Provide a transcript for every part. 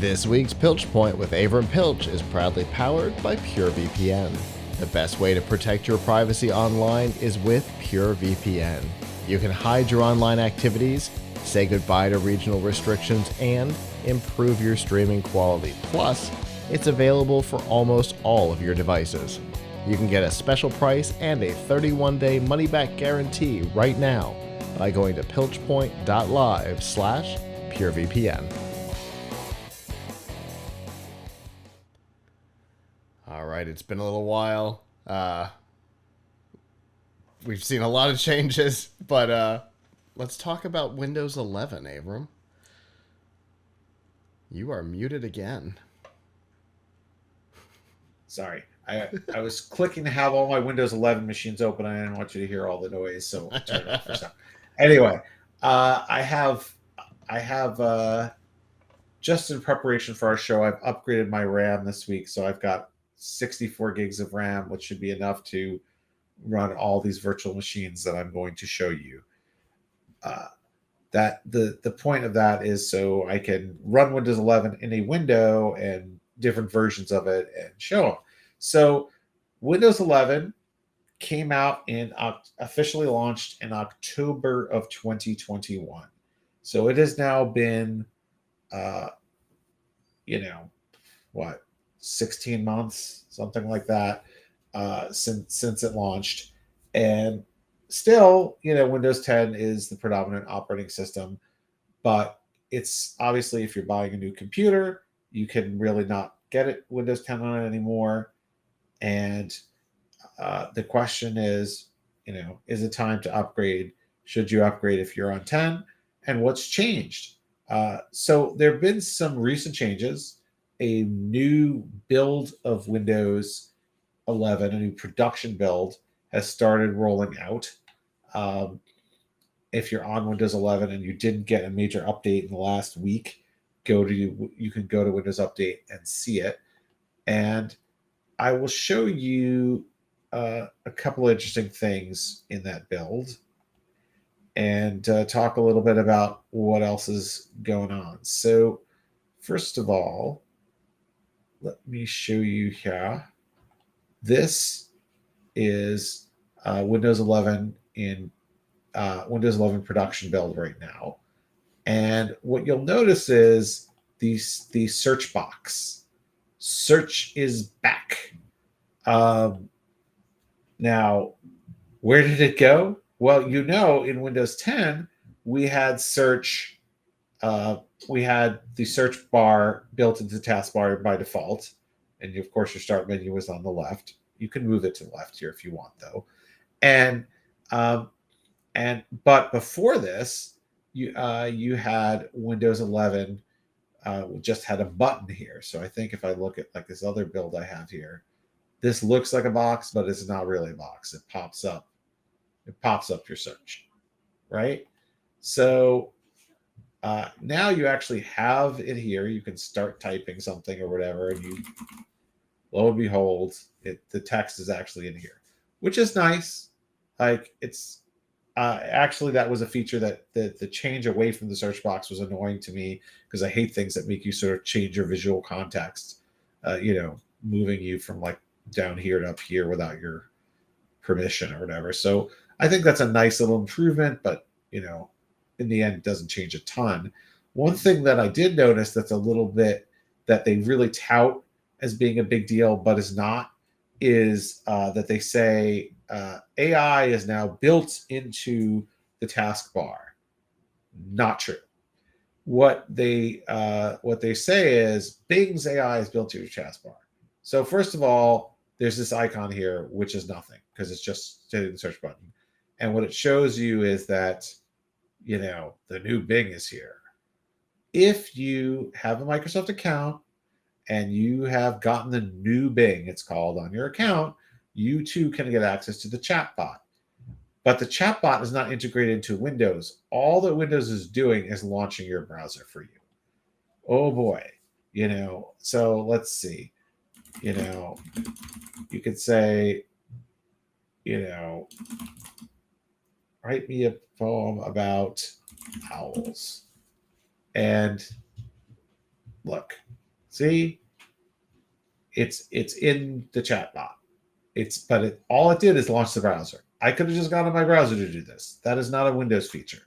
This week's Piltch Point with Avram Piltch is proudly powered by PureVPN. The best way to protect your privacy online is with PureVPN. You can hide your online activities, say goodbye to regional restrictions, and improve your streaming quality. Plus, it's available for almost all of your devices. You can get a special price and a 31-day money-back guarantee right now by going to pilchpoint.live/PureVPN. All right, it's been a little while. We've seen a lot of changes, but let's talk about Windows 11, Avram. You are muted again. Sorry. I was clicking to have all my Windows 11 machines open. I didn't want you to hear all the noise, so I turned it off for a second. Anyway, I have just in preparation for our show, I've upgraded my RAM this week, so I've got 64 gigs of RAM, which should be enough to run all these virtual machines that I'm going to show you. That the point of that is so I can run Windows 11 in a window and different versions of it and show them. So Windows 11 came out officially launched in October of 2021. So it has now been, 16 months, something like that, since it launched. And still, Windows 10 is the predominant operating system, but it's obviously, if you're buying a new computer, you can really not get it Windows 10 on it anymore. And the question is, is it time to upgrade? Should you upgrade if you're on 10? And what's changed? So there have been some recent changes. A new build of Windows 11, a new production build, has started rolling out. If you're on Windows 11 and you didn't get a major update in the last week, you can go to Windows Update and see it. And I will show you a couple of interesting things in that build and talk a little bit about what else is going on. So first of all, let me show you here. This is Windows 11 in Windows 11 production build right now. And what you'll notice is the search box. Search is back. Now, where did it go? Well, in Windows 10, we had search. We had the search bar built into the taskbar by default, and of course, your start menu was on the left. You can move it to the left here if you want, though. But before this, you had Windows 11. Just had a button here. So I think if I look at like this other build I have here, this looks like a box, but it's not really a box. It pops up. It pops up your search, right? So now you actually have it here. You can start typing something or whatever, and lo and behold, the text is actually in here, which is nice. Like it's actually, that was a feature that the change away from the search box was annoying to me because I hate things that make you sort of change your visual context, moving you from like down here to up here without your permission or whatever. So I think that's a nice little improvement, but in the end, it doesn't change a ton. One thing that I did notice that's a little bit that they really tout as being a big deal, but is not, is that they say AI is now built into the taskbar. Not true. What they say is Bing's AI is built into your taskbar. So first of all, there's this icon here, which is nothing because it's just hitting the search button. And what it shows you is that, the new Bing is here. If you have a Microsoft account and you have gotten the new Bing, it's called, on your account, you too can get access to the chatbot. But the chatbot is not integrated into Windows. All that Windows is doing is launching your browser for you. Oh boy. So let's see. You could say, write me a poem about owls. And look, See, it's in the chat bot. All it did is launch the browser. I could have just gone to my browser to do this. That is not a Windows feature.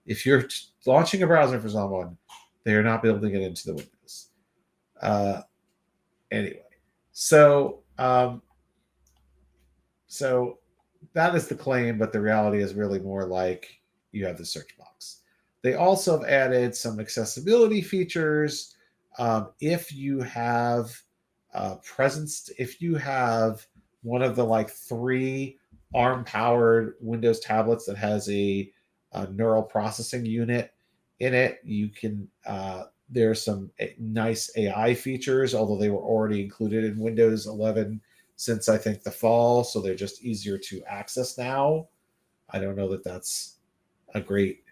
If you're launching a browser for someone, they are not building it into the Windows. Anyway, so that is the claim, but the reality is really more like you have the search box. They also have added some accessibility features. If you have if you have one of the like 3 ARM-powered Windows tablets that has a neural processing unit in it, you can. There's some nice AI features, although they were already included in Windows 11 since I think the fall, so they're just easier to access now. I don't know that that's a great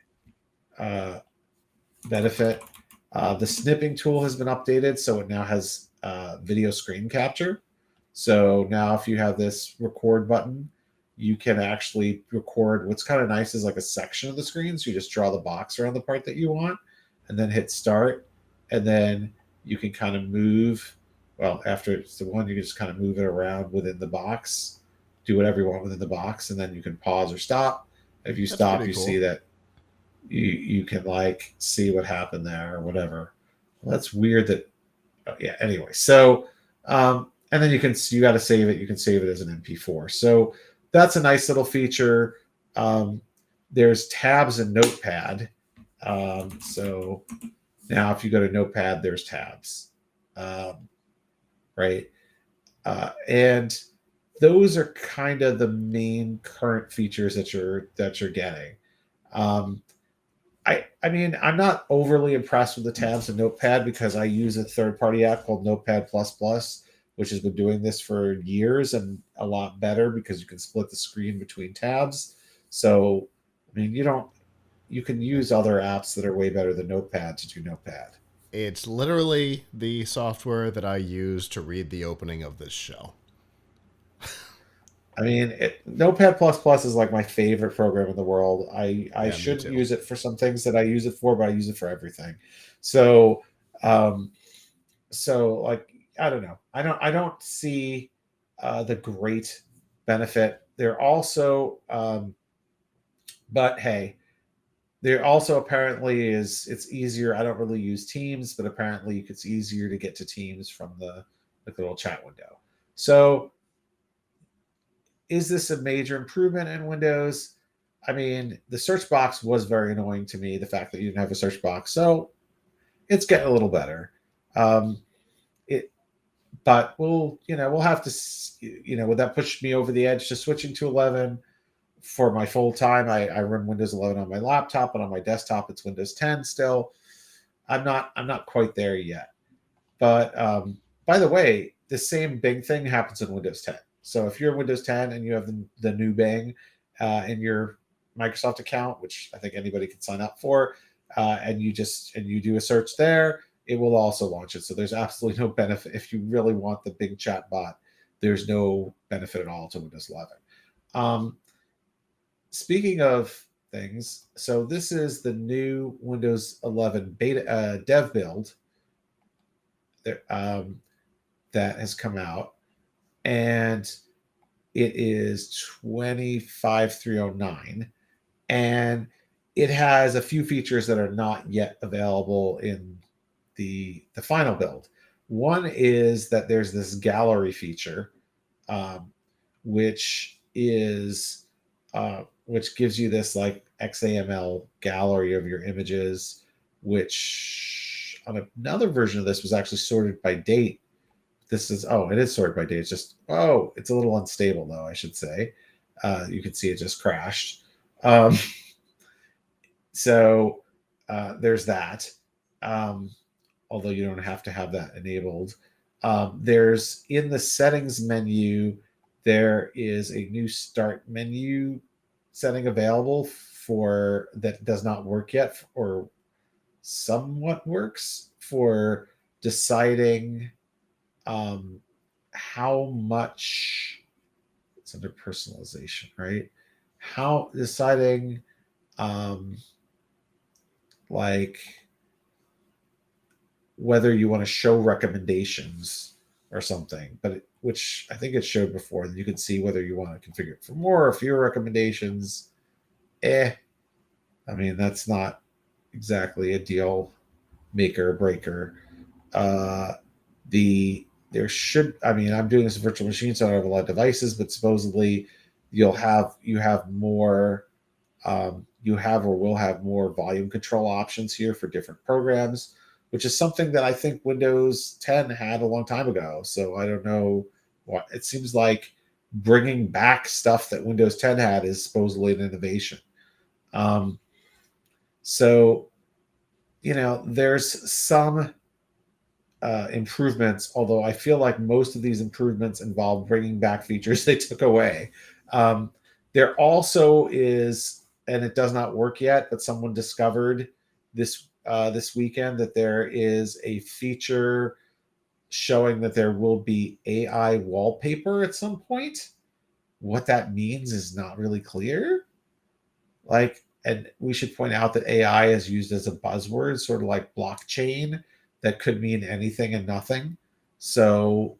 benefit. The snipping tool has been updated, so it now has video screen capture. So now if you have this record button, you can actually record. What's kind of nice is like a section of the screen. So you just draw the box around the part that you want and then hit start. And then you can kind of move. Well, after it's the one, you can just kind of move it around within the box, do whatever you want within the box, and then you can pause or stop. If you stop, you see that you can like see what happened there or whatever. Well, that's weird that, yeah, anyway. So, and then you got to save it. You can save it as an MP4. So that's a nice little feature. There's tabs in Notepad. So now if you go to Notepad, there's tabs. Right. And those are kind of the main current features that you're getting. I mean, I'm not overly impressed with the tabs in Notepad because I use a third-party app called Notepad++, which has been doing this for years and a lot better because you can split the screen between tabs. So, I mean, you can use other apps that are way better than Notepad to do Notepad. It's literally the software that I use to read the opening of this show. I mean, Notepad++ is like my favorite program in the world. I shouldn't use it for some things that I use it for, but I use it for everything. So, like, I don't know. I don't see the great benefit. They're also, but hey, there also apparently it's easier. I don't really use Teams, but apparently it's easier to get to Teams from the little chat window. So, is this a major improvement in Windows? I mean, the search box was very annoying to me, the fact that you didn't have a search box. So it's getting a little better. But we'll have to, would that push me over the edge to switching to 11 for my full time? I run Windows 11 on my laptop, and on my desktop, it's Windows 10 still. I'm not quite there yet. But by the way, the same Bing thing happens in Windows 10. So if you're in Windows 10 and you have the new Bing in your Microsoft account, which I think anybody can sign up for, and you do a search there, it will also launch it. So there's absolutely no benefit. If you really want the Bing chat bot, there's no benefit at all to Windows 11. Speaking of things, so this is the new Windows 11 beta dev build that has come out, and it is 25309, and it has a few features that are not yet available in the final build. One is that there's this gallery feature, which gives you this like XAML gallery of your images, which on another version of this was actually sorted by date. It is sorted by date. It's just, it's a little unstable though, I should say. You can see it just crashed. So there's that. Although you don't have to have that enabled. There's in the settings menu, there is a new start menu setting available for that does not work yet, or somewhat works for deciding how much it's under personalization, right? How deciding like whether you want to show recommendations or something, but which I think it showed before. Then you can see whether you want to configure it for more or fewer recommendations. I mean, that's not exactly a deal maker or breaker. There should, I mean, I'm doing this virtual machine, so I don't have a lot of devices, but supposedly you have more, you have or will have more volume control options here for different programs, which is something that I think Windows 10 had a long time ago. So I don't know what it seems like bringing back stuff that Windows 10 had is supposedly an innovation. So, there's some improvements, although I feel like most of these improvements involve bringing back features they took away. There also is, and it does not work yet, but someone discovered this weekend that there is a feature showing that there will be AI wallpaper at some point. What that means is not really clear. And we should point out that AI is used as a buzzword, sort of like blockchain, that could mean anything and nothing. So,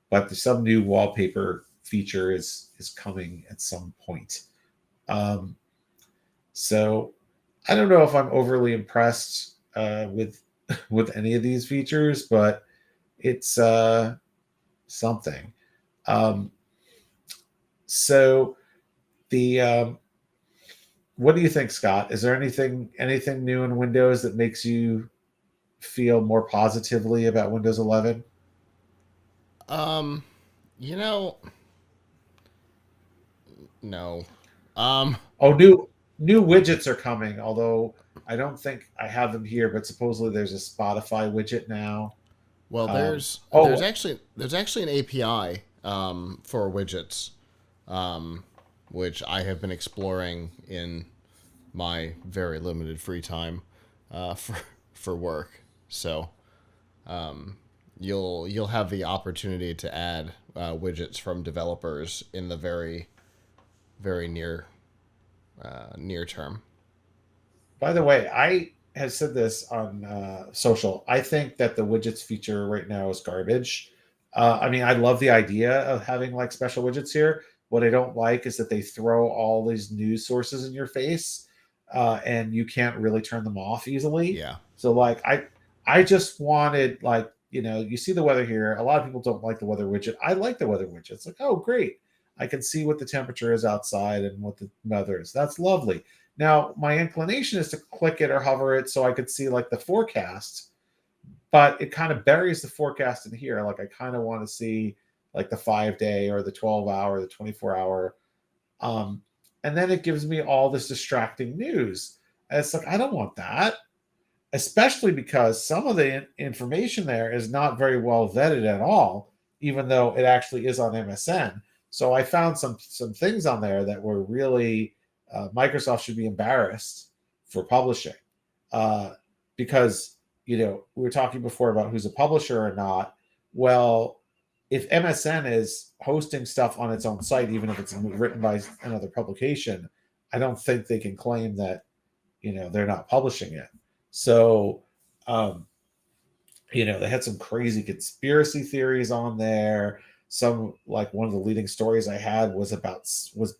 but some new wallpaper feature is coming at some point. So I don't know if I'm overly impressed with any of these features, but it's something. So the what do you think, Scott? Is there anything new in Windows that makes you feel more positively about Windows 11? You know, no. Oh, new widgets are coming, although I don't think I have them here, but supposedly there's a Spotify widget now. Well, there's Oh, actually an API for widgets, which I have been exploring in my very limited free time for work. So you'll have the opportunity to add widgets from developers in the very near term. by the way, I have said this on social. I think that the widgets feature right now is garbage. I mean, I love the idea of having like special widgets here. What I don't like is that they throw all these news sources in your face, and you can't really turn them off easily. Yeah. So, like, I just wanted, like, you see the weather here. A lot of people don't like the weather widget. I like the weather widget. It's like, oh, great. I can see what the temperature is outside and what the weather is. That's lovely. Now, my inclination is to click it or hover it so I could see like the forecast, but it kind of buries the forecast in here. Like I kind of want to see like the 5-day or the 12-hour, the 24-hour. And then it gives me all this distracting news. And it's like, I don't want that, especially because some of the information there is not very well vetted at all, even though it actually is on MSN. So I found some things on there that were really Microsoft should be embarrassed for publishing, because we were talking before about who's a publisher or not. Well, if MSN is hosting stuff on its own site, even if it's written by another publication, I don't think they can claim that they're not publishing it. So they had some crazy conspiracy theories on there. Some, like, one of the leading stories I had was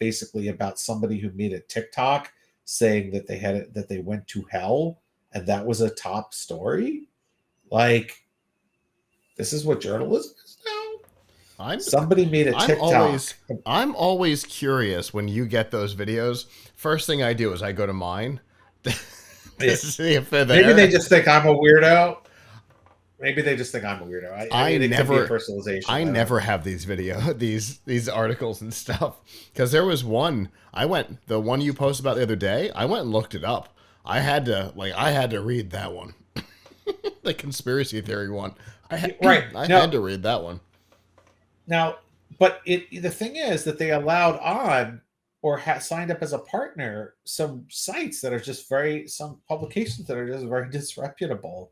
basically about somebody who made a TikTok saying that they went to hell, and that was a top story. Like, this is what journalism is now. Somebody made a TikTok. I'm always curious when you get those videos. First thing I do is I go to mine. Maybe they just think I'm a weirdo. Maybe they just think I'm a weirdo. I never personalization. I never have these these articles and stuff, because there was one the one you posted about the other day. I went and looked it up. I had to read that one, the conspiracy theory one. I had to read that one. Now, but the thing is that they allowed on or signed up as a partner some sites that are just some publications that are just very disreputable.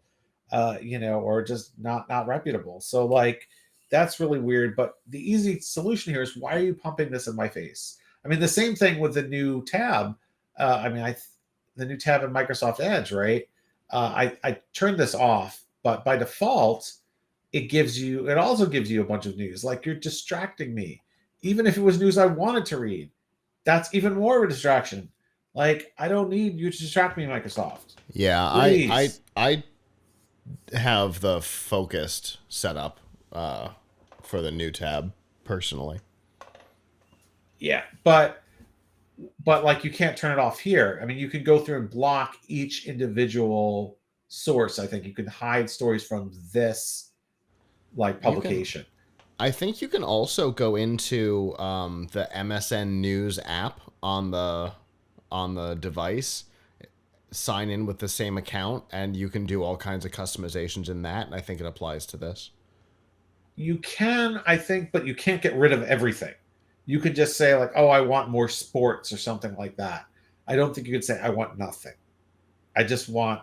Or just not reputable. So, like, that's really weird. But the easy solution here is, why are you pumping this in my face? I mean, the same thing with the new tab. The new tab in Microsoft Edge, right? I turned this off But by default, it also gives you a bunch of news. Like, you're distracting me. Even if it was news I wanted to read, that's even more of a distraction. Like, I don't need you to distract me, Microsoft. Yeah, Please. I have the focused setup for the new tab personally. Yeah, but like, you can't turn it off here. I mean, you can go through and block each individual source. I think you can hide stories from this like You can publication. I think you can also go into the MSN News app on the device, sign in with the same account, and you can do all kinds of customizations in that. And I think it applies to this. You can, I think, but you can't get rid of everything. You could just say like, "Oh, I want more sports" or something like that. I don't think you could say, "I want nothing." I just want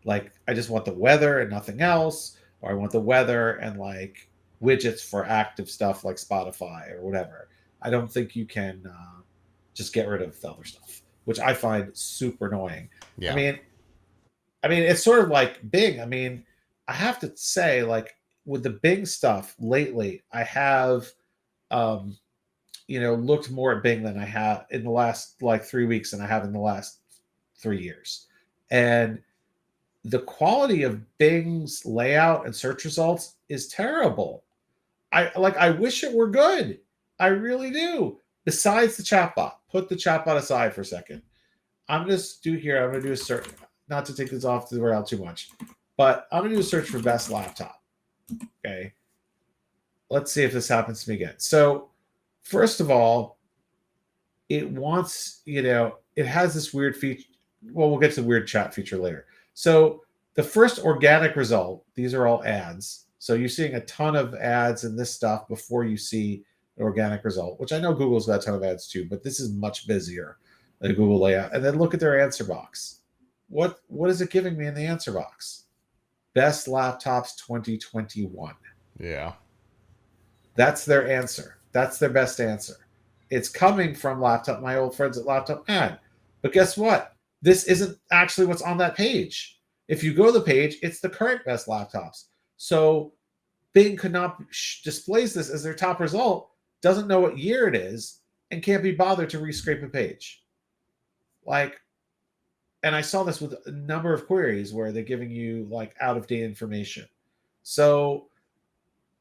I just want the weather and nothing else, or I want the weather and like widgets for active stuff like Spotify or whatever. I don't think you can just get rid of the other stuff, which I find super annoying. I Yeah. mean, it's sort of like Bing. I mean, I have to say, like, with the Bing stuff lately, I have, um, looked more at Bing than I have in the last like 3 weeks than I have in the last 3 years. And the quality of Bing's layout and search results is terrible. I wish it were good. I really do. Besides the chatbot, put the chatbot aside for a second. I'm gonna do a search, not to take this off the rail too much, but I'm gonna do a search for best laptop. Okay. Let's see if this happens to me again. So, first of all, it wants, it has this weird feature. Well, we'll get to the weird chat feature later. So, the first organic result, these are all ads. So, you're seeing a ton of ads in this stuff before you see an organic result, which I know Google's got a ton of ads too, but this is much busier than Google layout. And then look at their answer box. What is it giving me in the answer box? Best laptops 2021. Yeah. That's their answer. That's their best answer. It's coming from my old friends at Laptop Ad. But guess what? This isn't actually what's on that page. If you go to the page, it's the current best laptops. So Bing could not displays this as their top result, doesn't know what year it is, and can't be bothered to rescrape a page. Like, and I saw this with a number of queries where they're giving you like out of date information. So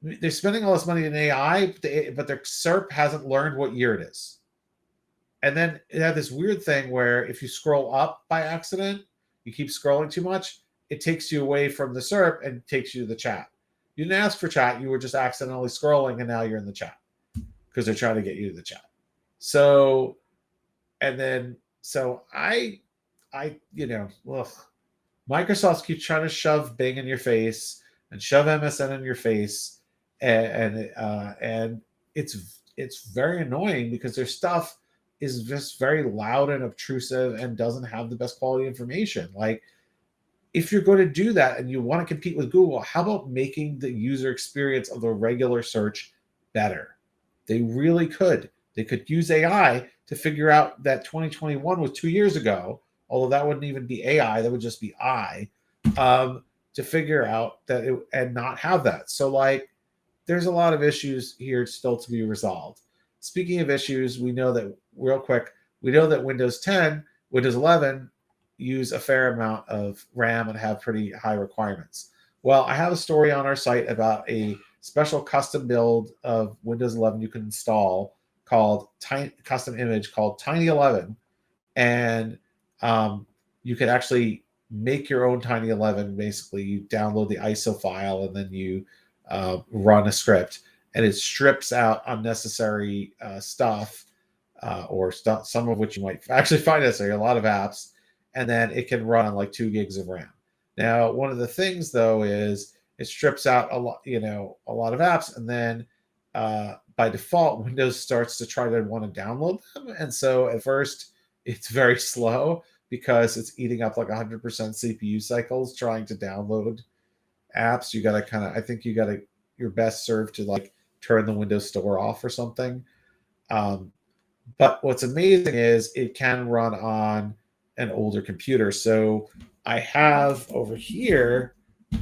they're spending all this money in AI, but their SERP hasn't learned what year it is. And then it had this weird thing where if you scroll up by accident, you keep scrolling too much, it takes you away from the SERP and takes you to the chat. You didn't ask for chat, you were just accidentally scrolling, and now you're in the chat because they're trying to get you to the chat. So, and then, so Microsoft keeps trying to shove Bing in your face and shove MSN in your face, and it's very annoying because their stuff is just very loud and obtrusive and doesn't have the best quality information. Like, if you're going to do that and you want to compete with Google, how about making the user experience of the regular search better? They really could. They could use AI to figure out that 2021 was 2 years ago, although that wouldn't even be AI, that would just be to figure out that and not have that. So, like, there's a lot of issues here still to be resolved. Speaking of issues, we know that Windows 10, Windows 11 use a fair amount of RAM and have pretty high requirements. Well, I have a story on our site about a special custom build of Windows 11 you can install called custom image called Tiny 11, and you can actually make your own Tiny 11. Basically, you download the ISO file and then you run a script, and it strips out unnecessary stuff or stuff, some of which you might actually find necessary, a lot of apps, and then it can run on like 2 gigs of RAM. Now, one of the things though is it strips out a lot of apps, and then by default, Windows starts to try to want to download them, and so at first it's very slow because it's eating up like 100% CPU cycles trying to download apps. You got to I think you got to, you're best served to like turn the Windows Store off or something. But what's amazing is it can run on an older computer. So I have over here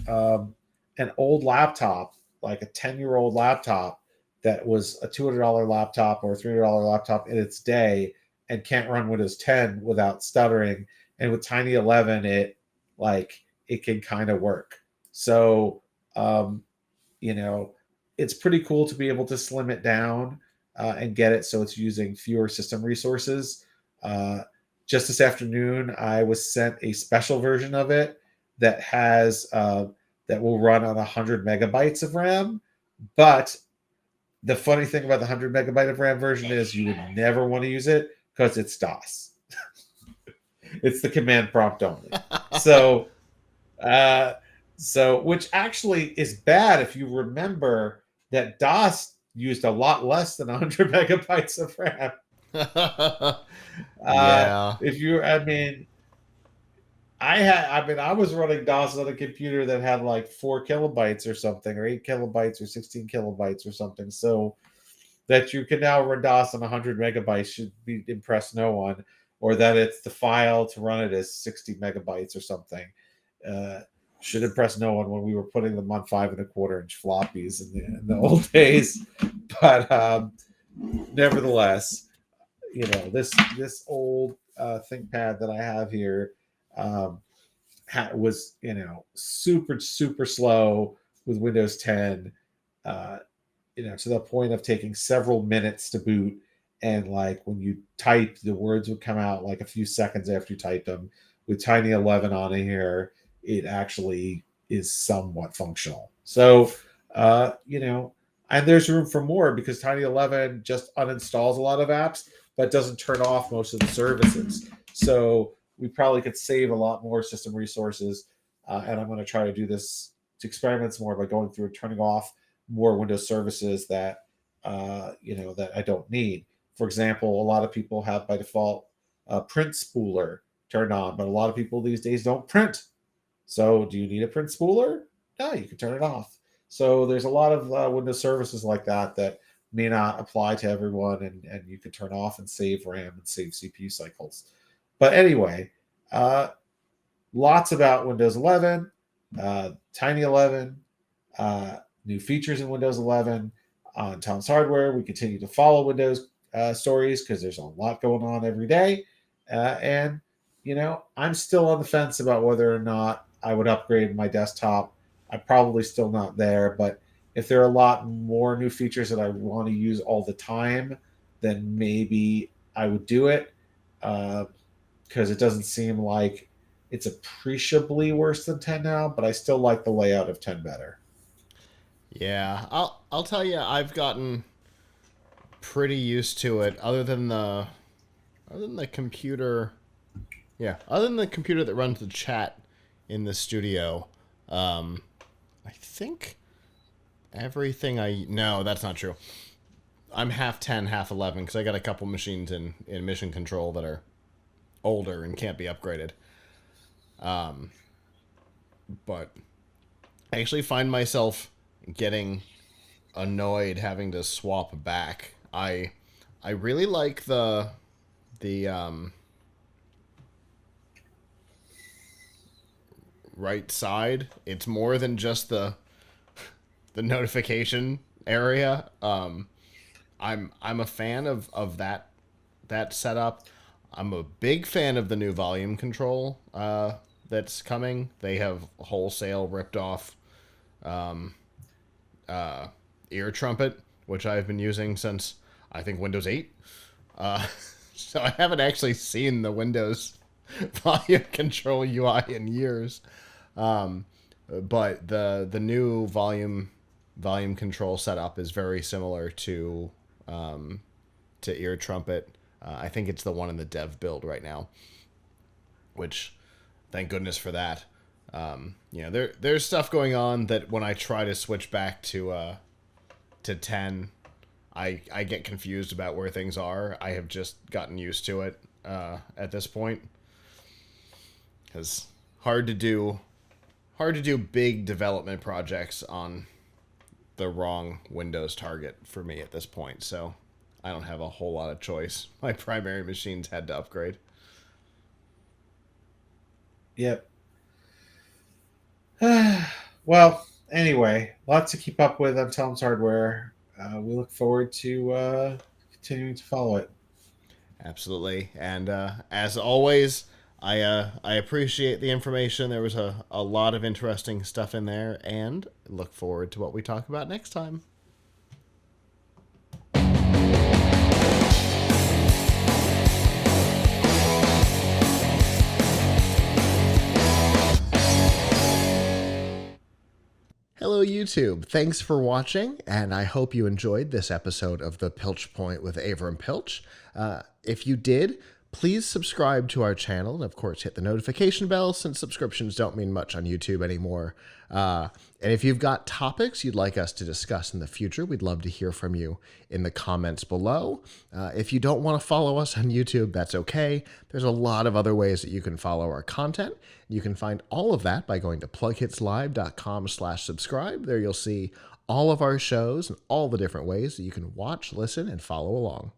um, an old laptop, like a 10-year-old laptop that was a $200 laptop or a $300 laptop in its day and can't run Windows 10 without stuttering. And with Tiny 11, it can kind of work. So, um, you know, it's pretty cool to be able to slim it down and get it so it's using fewer system resources. Uh, just this afternoon, I was sent a special version of it that has that will run on 100 megabytes of RAM. But the funny thing about the 100 megabyte of RAM version is you would never want to use it because it's DOS. It's the command prompt only. So uh, which actually is bad if you remember that DOS used a lot less than 100 megabytes of RAM. Yeah. If you, I was running DOS on a computer that had like 4 kilobytes or something, or 8 kilobytes, or 16 kilobytes, or something. So that you can now run DOS on 100 megabytes should be impress no one, or that it's the file to run it as 60 megabytes or something. Uh, should impress no one when we were putting them on 5.25-inch floppies in the old days. But nevertheless, this old ThinkPad that I have here um, was super super slow with Windows 10. To the point of taking several minutes to boot. And like when you type, the words would come out like a few seconds after you typed them. With Tiny 11 on here, it actually is somewhat functional. So, and there's room for more because Tiny 11 just uninstalls a lot of apps, but doesn't turn off most of the services. So we probably could save a lot more system resources. And I'm going to try to do this to experiments more by going through and turning off more Windows services that that I don't need. For example, a lot of people have by default print spooler turned on, but a lot of people these days don't print. So, do you need a print spooler? No, you can turn it off. So, there's a lot of Windows services like that that may not apply to everyone, and you can turn off and save RAM and save CPU cycles. But anyway, lots about Windows 11, Tiny 11, new features in Windows 11 on Tom's Hardware. We continue to follow Windows stories because there's a lot going on every day. And, I'm still on the fence about whether or not I would upgrade my desktop. I'm probably still not there, but if there are a lot more new features that I want to use all the time, then maybe I would do it because it doesn't seem like it's appreciably worse than 10 now, but I still like the layout of 10 better. Yeah, I'll tell you, I've gotten pretty used to it. Other than the computer, yeah, other than the computer that runs the chat in the studio, I think everything I no, that's not true. I'm half 10, half 11 because I got a couple machines in mission control that are older and can't be upgraded. But I actually find myself getting annoyed having to swap back. I really like the right side. It's more than just the notification area. I'm a fan of that setup. I'm a big fan of the new volume control that's coming. They have wholesale ripped off ear trumpet, which I've been using since I think Windows 8. Uh, so I haven't actually seen the Windows volume control UI in years. Um, but the new volume control setup is very similar to ear trumpet. I think it's the one in the dev build right now, which thank goodness for that. There's stuff going on that when I try to switch back to 10, I get confused about where things are. I have just gotten used to it at this point because hard to do big development projects on the wrong Windows target for me at this point. So I don't have a whole lot of choice. My primary machines had to upgrade. Yep. Well, anyway, lots to keep up with on Tom's Hardware. We look forward to continuing to follow it. Absolutely. And as always, I appreciate the information. There was a lot of interesting stuff in there, and look forward to what we talk about next time. Hello, YouTube. Thanks for watching, and I hope you enjoyed this episode of The Piltch Point with Avram Piltch. If you did, please subscribe to our channel, and of course hit the notification bell since subscriptions don't mean much on YouTube anymore. And if you've got topics you'd like us to discuss in the future, we'd love to hear from you in the comments below. If you don't want to follow us on YouTube, that's okay. There's a lot of other ways that you can follow our content. You can find all of that by going to plughitslive.com/subscribe. There you'll see all of our shows and all the different ways that you can watch, listen, and follow along.